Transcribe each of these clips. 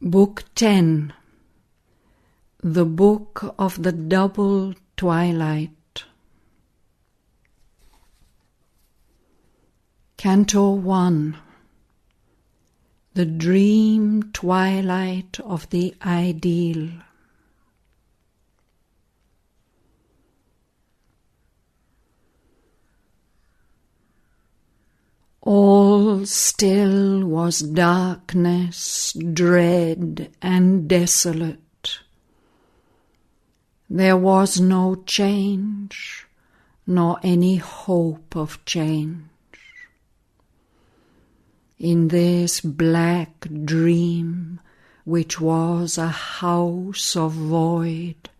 Book 10. The Book of the Double Twilight. Canto 1. The Dream Twilight of the Ideal. All still was darkness, dread and desolate. There was no change, nor any hope of change. In this black dream, which was a house of void,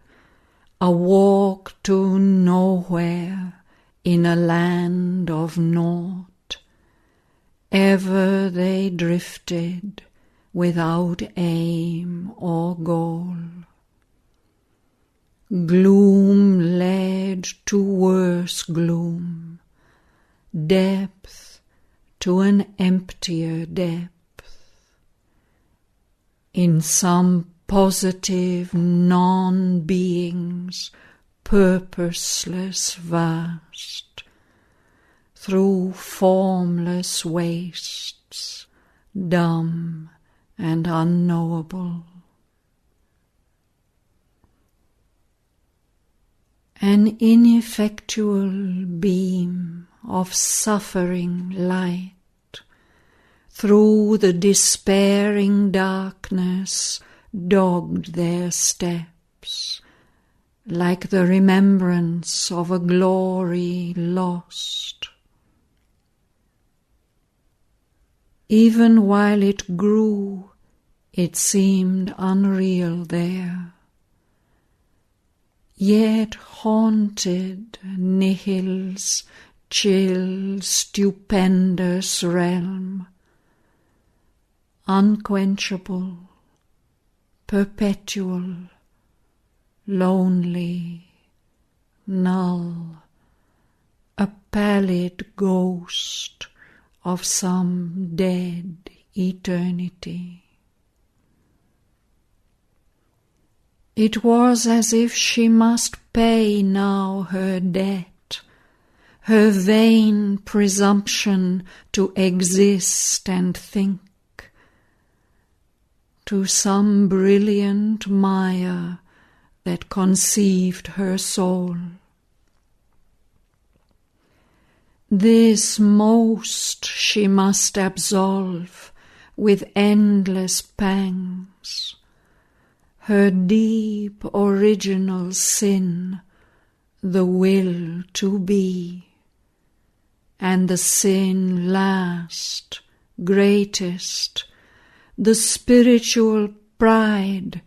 a walk to nowhere in a land of naught, ever they drifted without aim or goal. Gloom led to worse gloom, depth to an emptier depth. In some positive non-being's purposeless vast, through formless wastes, dumb and unknowable. An ineffectual beam of suffering light through the despairing darkness dogged their steps, like the remembrance of a glory lost. Even while it grew, it seemed unreal there. Yet haunted Nihil's chill, stupendous realm, unquenchable, perpetual, lonely, null, a pallid ghost of some dead eternity. It was as if she must pay now her debt, her vain presumption to exist and think, to some brilliant Maya that conceived her soul. This most she must absolve with endless pangs, her deep original sin, the will to be, and the sin last, greatest, the spiritual pride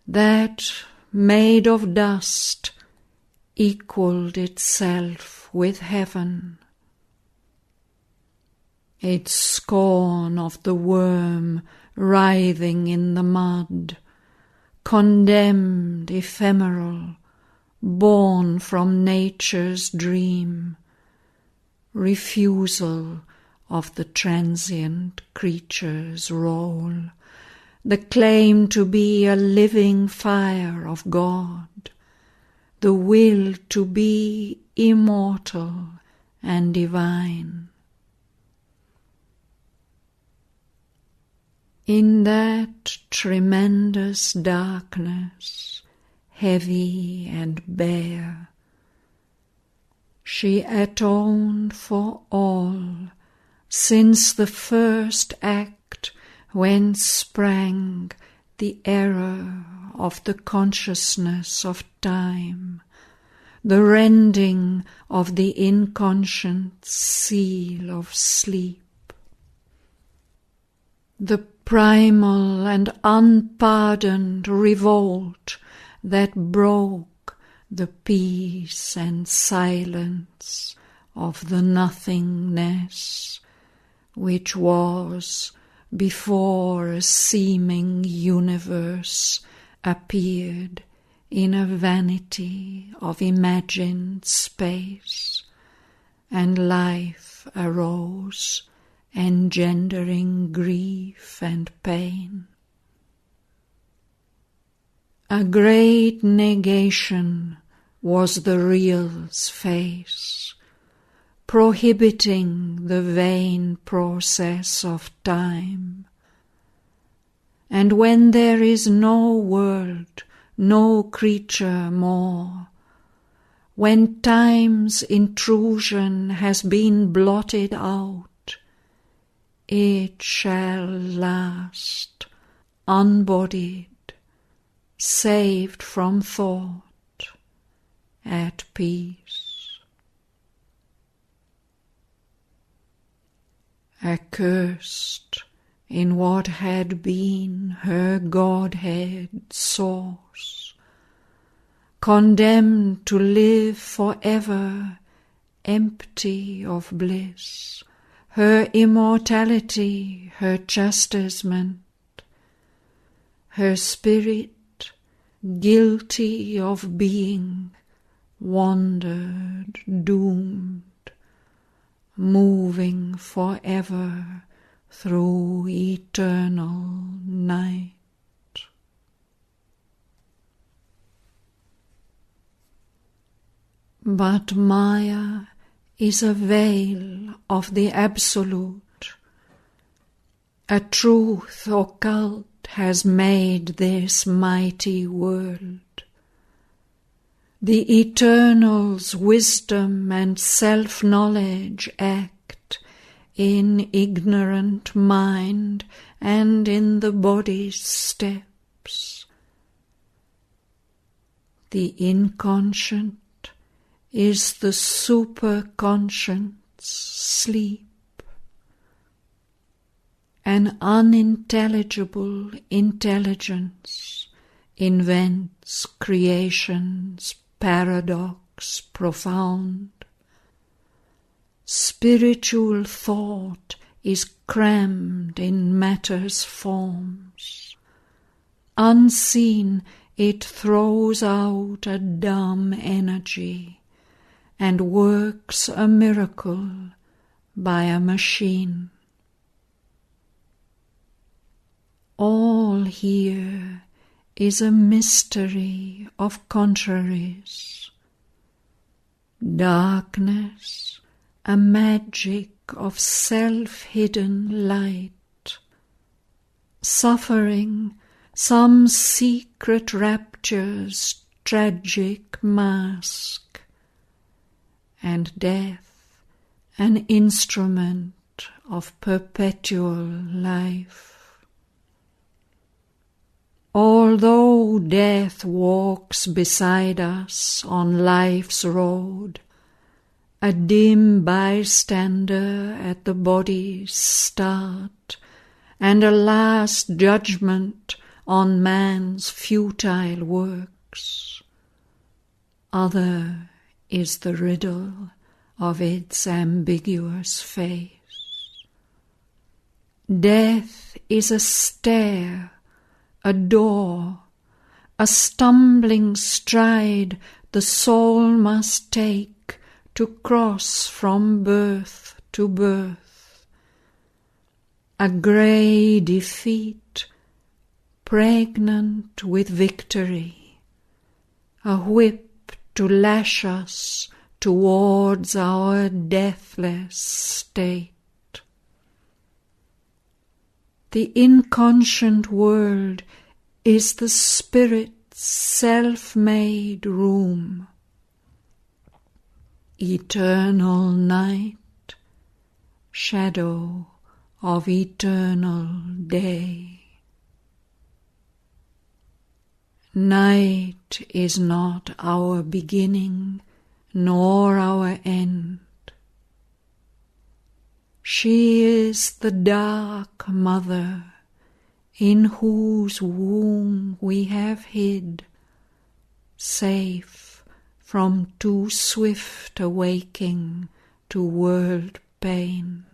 that, made of dust, equalled itself with heaven. Its scorn of the worm writhing in the mud, condemned ephemeral, born from nature's dream, refusal of the transient creature's role, the claim to be a living fire of God, the will to be immortal and divine. In that tremendous darkness, heavy and bare, she atoned for all, since the first act whence sprang the error of the consciousness of time, the rending of the inconscient seal of sleep. The primal and unpardoned revolt that broke the peace and silence of the nothingness, which was before a seeming universe appeared in a vanity of imagined space, and life arose, engendering grief and pain. A great negation was the real's face, prohibiting the vain process of time. And when there is no world, no creature more, when time's intrusion has been blotted out, it shall last, unbodied, saved from thought, at peace. Accursed in what had been her Godhead source, condemned to live forever empty of bliss, her immortality, her chastisement, her spirit guilty of being, wandered, doomed, moving forever through eternal night. But Maya is a veil of the Absolute. A truth occult has made this mighty world. The Eternal's wisdom and self-knowledge act in ignorant mind and in the body's steps. The inconscient is the superconscient's sleep. An unintelligible intelligence invents creation's paradox profound. Spiritual thought is crammed in matter's forms. Unseen, it throws out a dumb energy and works a miracle by a machine. All here is a mystery of contraries. Darkness, a magic of self-hidden light. Suffering, some secret rapture's tragic mask. And death, an instrument of perpetual life. Although death walks beside us on life's road, a dim bystander at the body's start, and a last judgment on man's futile works, other is the riddle of its ambiguous face. Death is a stair, a door, a stumbling stride the soul must take to cross from birth to birth. A grey defeat, pregnant with victory, a whip to lash us towards our deathless state. The inconscient world is the spirit's self-made room. Eternal night, shadow of eternal day. Night is not our beginning, nor our end. She is the dark mother in whose womb we have hid, safe from too swift awaking to world pain.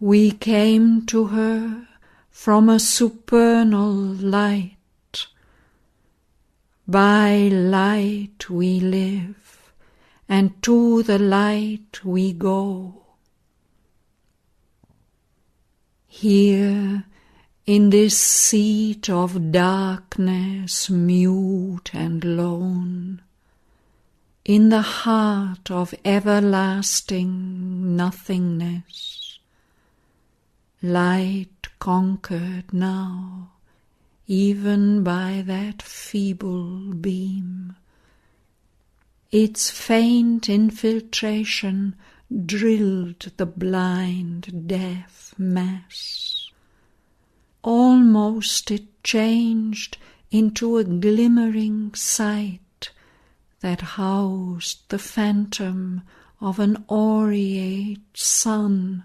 We came to her from a supernal light. By light we live, and to the light we go. Here in this seat of darkness mute and lone, in the heart of everlasting nothingness, light conquered now, even by that feeble beam. Its faint infiltration drilled the blind, deaf mass. Almost it changed into a glimmering sight that housed the phantom of an aureate sun,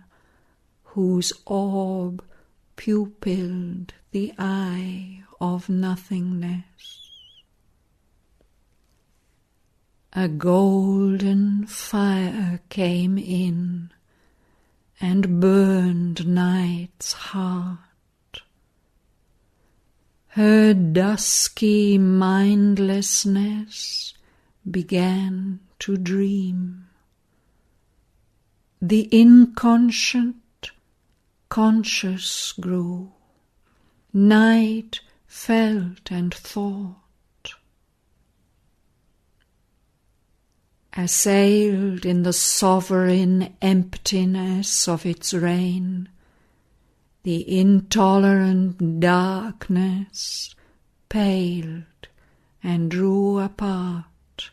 whose orb pupilled the eye of nothingness. A golden fire came in and burned night's heart. Her dusky mindlessness began to dream. The inconscient conscious grew. Night felt and thought. Assailed in the sovereign emptiness of its reign, the intolerant darkness paled and drew apart,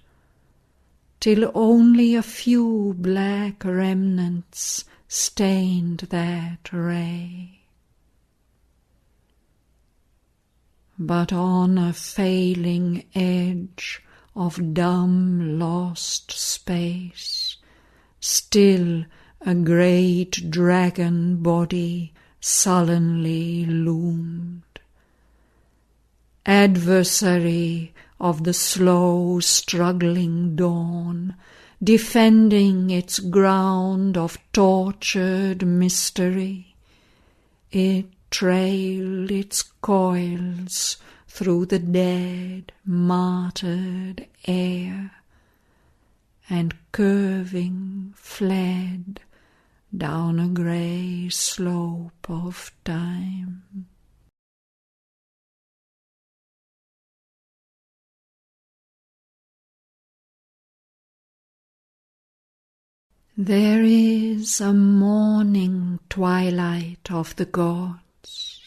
till only a few black remnants stained that ray. But on a failing edge of dumb lost space, still a great dragon body sullenly loomed. Adversary of the slow struggling dawn, defending its ground of tortured mystery, it trailed its coils through the dead, martyred air, and curving fled down a grey slope of time. There is a morning twilight of the gods.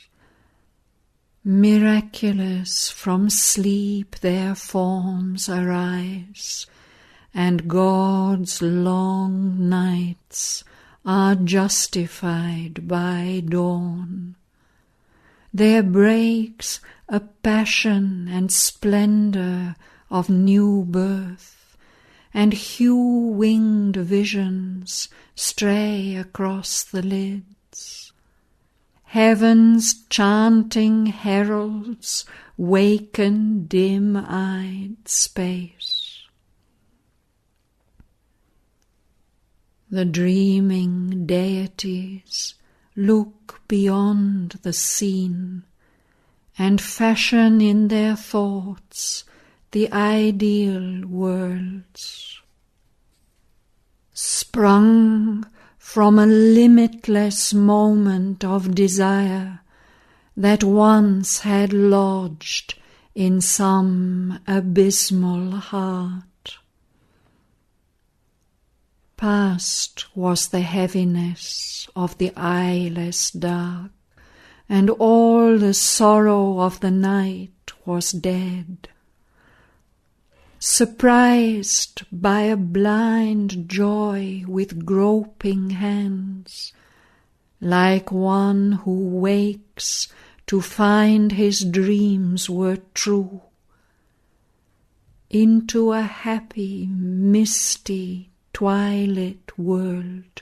Miraculous from sleep their forms arise, and God's long nights are justified by dawn. There breaks a passion and splendour of new birth, and hue-winged visions stray across the lids. Heaven's chanting heralds waken dim-eyed space. The dreaming deities look beyond the scene and fashion in their thoughts the ideal worlds. Sprung from a limitless moment of desire that once had lodged in some abysmal heart. Past was the heaviness of the eyeless dark, and all the sorrow of the night was dead. Surprised by a blind joy with groping hands, like one who wakes to find his dreams were true, into a happy, misty, twilit world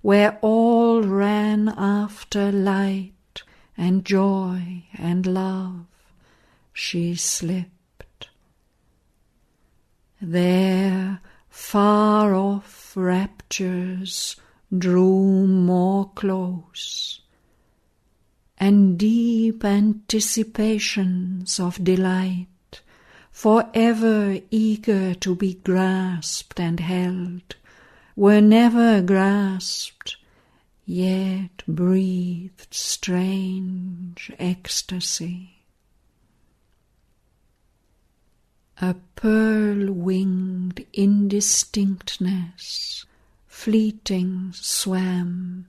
where all ran after light and joy and love, she slipped. There far-off raptures drew more close, and deep anticipations of delight, forever eager to be grasped and held, were never grasped, yet breathed strange ecstasy. A pearl-winged indistinctness fleeting swam,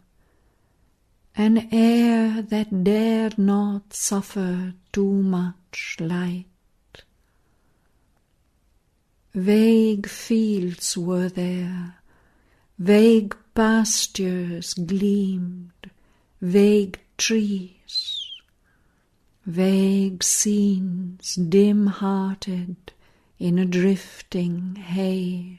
an air that dared not suffer too much light. Vague fields were there, vague pastures gleamed, vague trees, vague scenes dim-hearted in a drifting haze,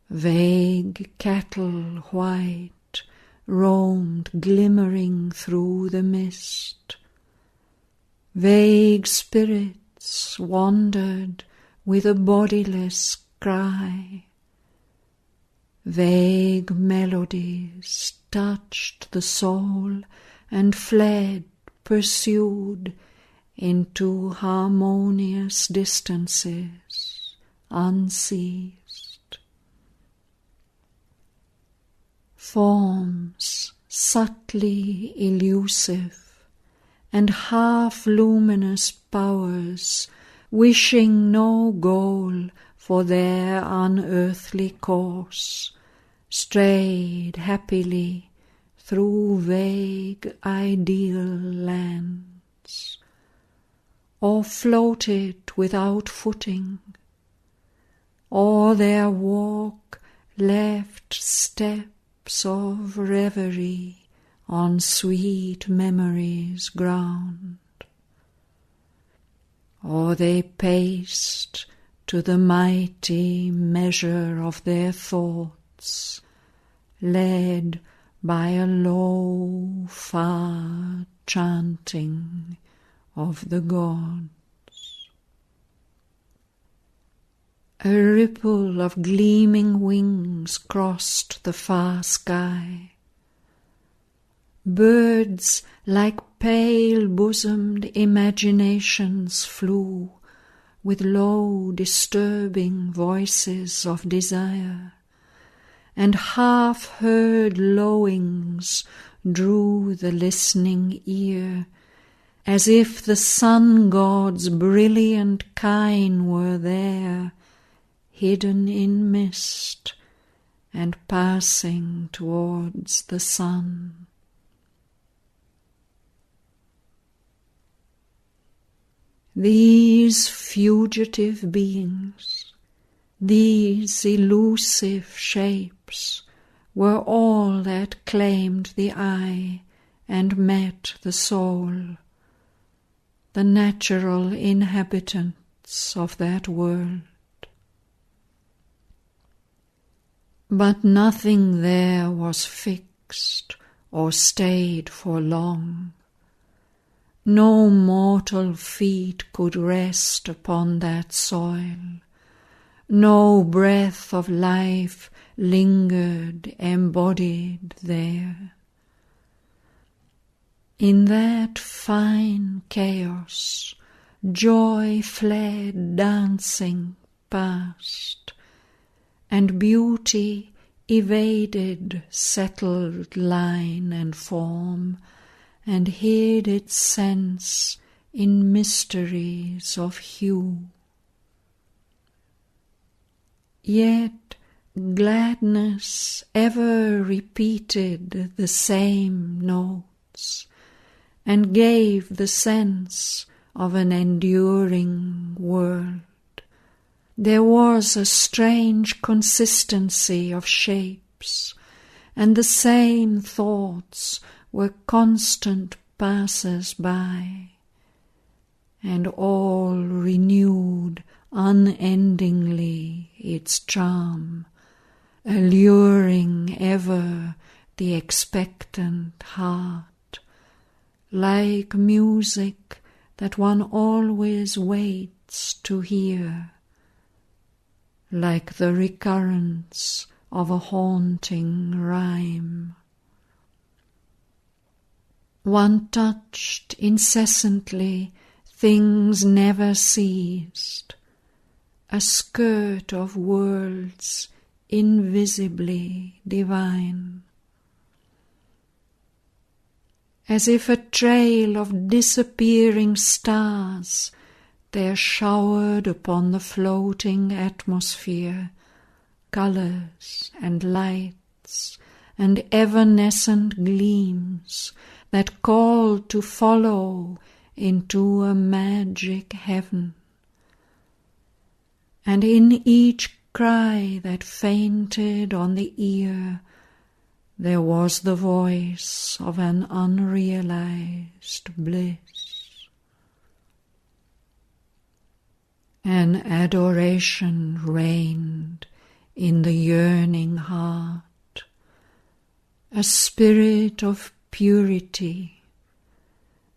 vague cattle white roamed glimmering through the mist, vague spirits wandered with a bodiless cry, vague melodies touched the soul and fled, pursued, into harmonious distances, unceased. Forms subtly elusive and half-luminous powers, wishing no goal for their unearthly course, strayed happily through vague ideal lands, or floated without footing, or their walk left steps of reverie on sweet memory's ground, or they paced to the mighty measure of their thoughts, led by a low, far chanting of the gods. A ripple of gleaming wings crossed the far sky. Birds like pale-bosomed imaginations flew, with low, disturbing voices of desire, and half-heard lowings drew the listening ear, as if the sun-god's brilliant kine were there, hidden in mist and passing towards the sun. These fugitive beings, these elusive shapes, were all that claimed the eye and met the soul, the natural inhabitants of that world. But nothing there was fixed or stayed for long. No mortal feet could rest upon that soil. No breath of life lingered embodied there. In that fine chaos, joy fled dancing past, and beauty evaded settled line and form, and hid its sense in mysteries of hue. Yet gladness ever repeated the same notes, and gave the sense of an enduring world. There was a strange consistency of shapes, and the same thoughts were constant passers-by, and all renewed unendingly its charm, alluring ever the expectant heart, like music that one always waits to hear, like the recurrence of a haunting rhyme. One touched incessantly things never ceased, a skirt of worlds invisibly divine. as if a trail of disappearing stars there showered upon the floating atmosphere colours and lights and evanescent gleams that called to follow into a magic heaven. And in each cry that fainted on the ear, there was the voice of an unrealized bliss. An adoration reigned in the yearning heart, a spirit of purity,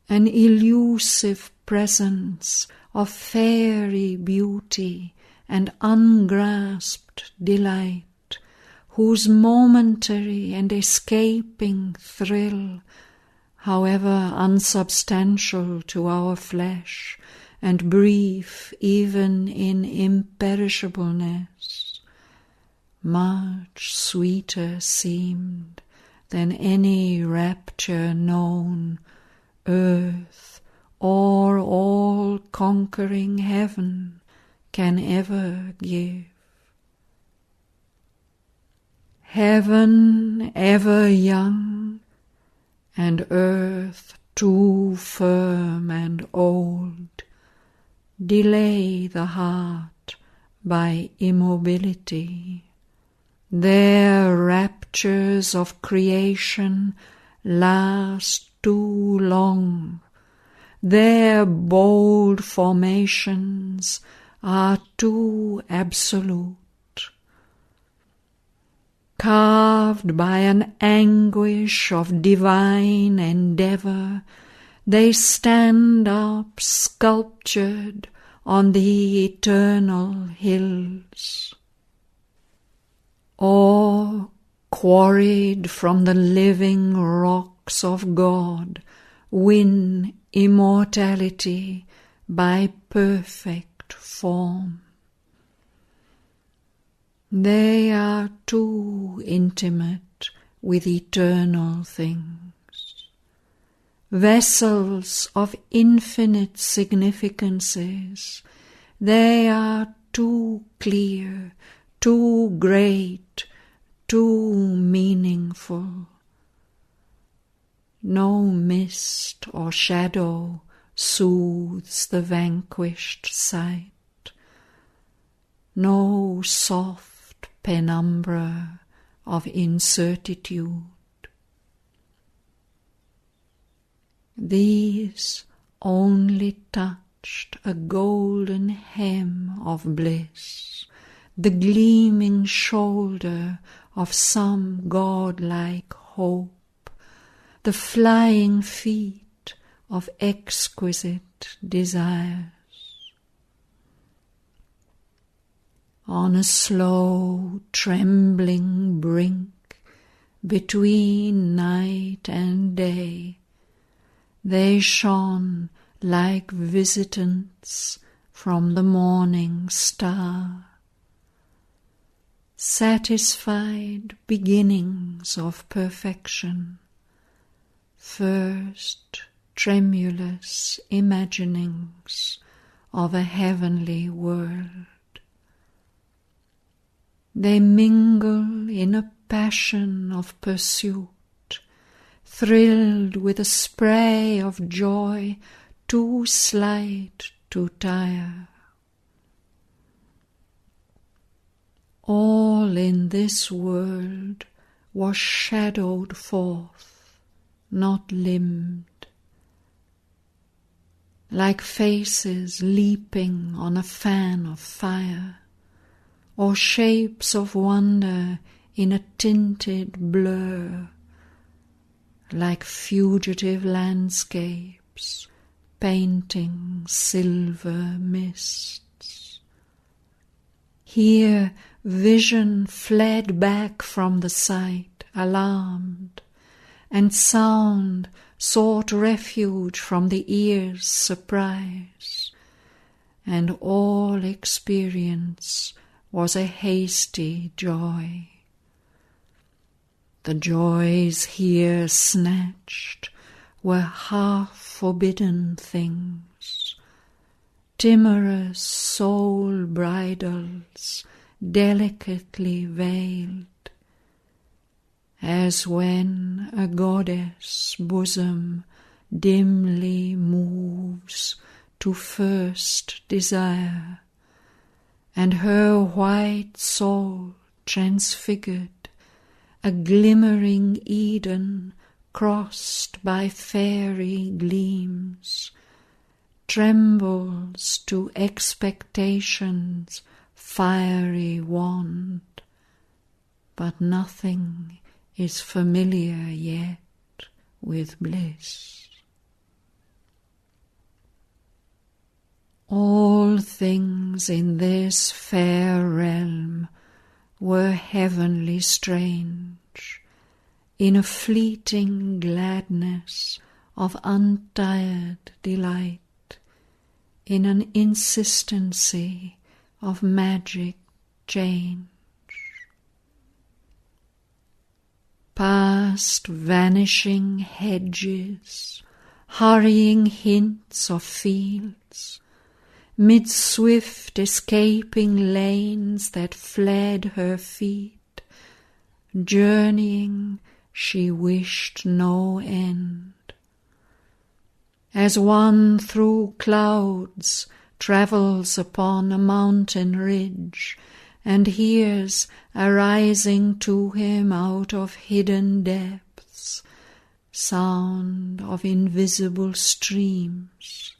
an elusive presence of fairy beauty and ungrasped delight, whose momentary and escaping thrill, however unsubstantial to our flesh, and brief even in imperishableness, much sweeter seemed than any rapture known, earth or all-conquering heaven can ever give. Heaven ever young, and earth too firm and old, delay the heart by immobility. Their raptures of creation last too long. Their bold formations are too absolute. Carved by an anguish of divine endeavour, they stand up sculptured on the eternal hills, or quarried from the living rocks of God, win immortality by perfect form. They are too intimate with eternal things, vessels of infinite significances. They are too clear, too great, too meaningful. No mist or shadow soothes the vanquished sight. No soft penumbra of incertitude. These only touched a golden hem of bliss, the gleaming shoulder of some godlike hope, the flying feet of exquisite desires. On a slow, trembling brink between night and day, they shone like visitants from the morning star, satisfied beginnings of perfection, first tremulous imaginings of a heavenly world. They mingle in a passion of pursuit, thrilled with a spray of joy too slight to tire. All in this world was shadowed forth, not limbed, like faces leaping on a fan of fire, or shapes of wonder in a tinted blur, like fugitive landscapes painting silver mists. Here vision fled back from the sight, alarmed, and sound sought refuge from the ear's surprise, and all experience was a hasty joy. The joys here snatched were half-forbidden things, timorous soul bridals delicately veiled, as when a goddess' bosom dimly moves to first desire, and her white soul transfigured, a glimmering Eden crossed by fairy gleams, trembles to expectation's fiery wand, but nothing is familiar yet with bliss. All things in this fair realm were heavenly strange, in a fleeting gladness of untired delight, in an insistency of magic change. Past vanishing hedges, hurrying hints of fields, mid swift escaping lanes that fled her feet, journeying she wished no end. As one through clouds travels upon a mountain ridge, and hears arising to him out of hidden depths sound of invisible streams,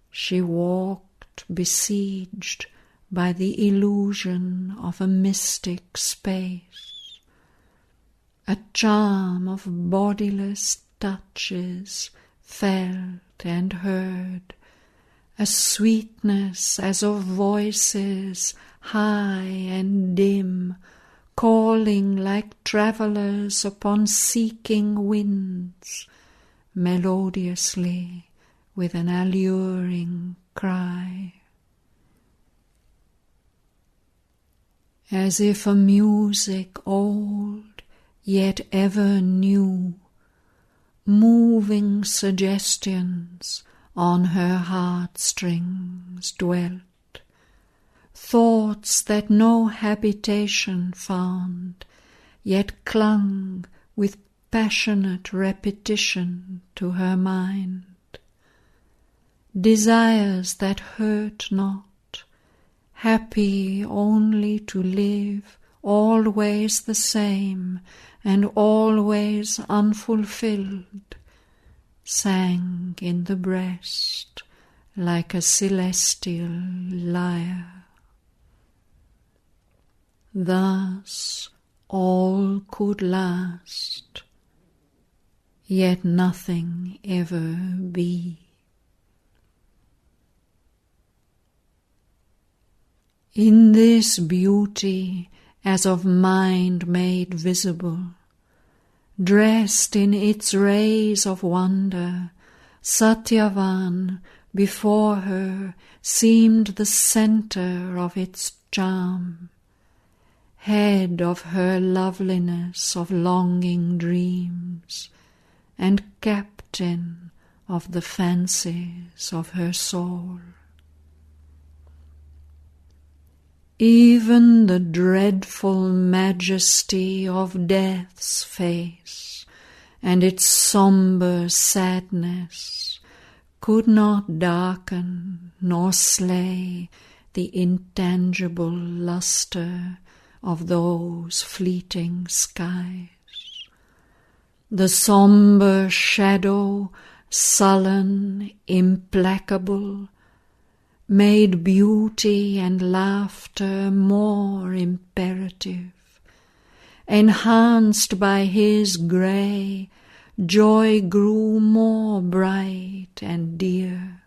she walked besieged by the illusion of a mystic space, a charm of bodiless touches felt and heard, a sweetness as of voices high and dim, calling like travellers upon seeking winds, melodiously with an alluring cry. As if a music old yet ever new, moving suggestions on her heartstrings dwelt, thoughts that no habitation found, yet clung with passionate repetition to her mind, desires that hurt not, happy only to live always the same and always unfulfilled, sang in the breast like a celestial lyre. Thus all could last, yet nothing ever be. In this beauty as of mind made visible, dressed in its rays of wonder, Satyavan before her seemed the centre of its charm, head of her loveliness of longing dreams, and captain of the fancies of her soul. Even the dreadful majesty of death's face and its sombre sadness could not darken nor slay the intangible lustre of those fleeting skies. The sombre shadow, sullen, implacable, made beauty and laughter more imperative. Enhanced by his grey, joy grew more bright and dear.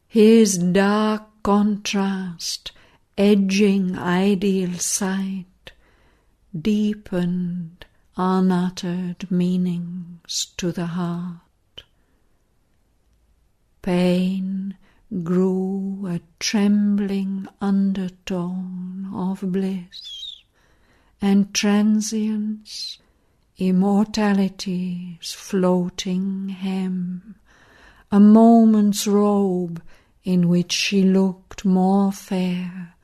His dark contrast, edging ideal sight, deepened unuttered meanings to the heart. Pain grew a trembling undertone of bliss, and transience immortality's floating hem, a moment's robe in which she looked more fair,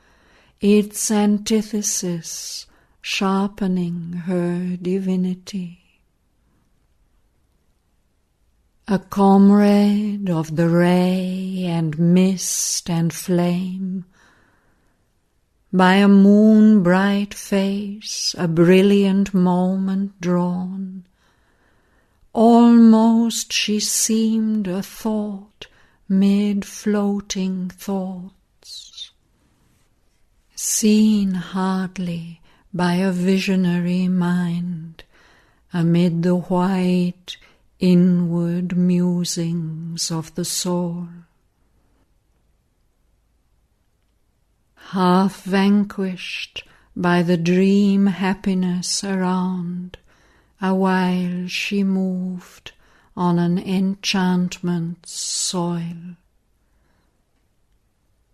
its antithesis sharpening her divinity. A comrade of the ray and mist and flame, by a moon-bright face a brilliant moment drawn, almost she seemed a thought mid floating thoughts, seen hardly by a visionary mind, amid the white inward musings of the soul. Half vanquished by the dream happiness around, awhile she moved on an enchantment's soil,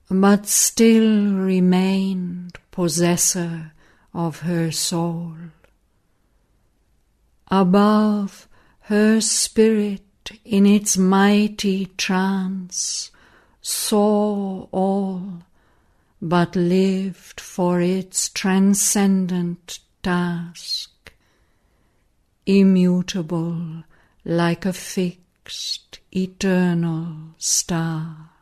but still remained possessor of her soul. Above, her spirit in its mighty trance saw all, but lived for its transcendent task, immutable like a fixed eternal star.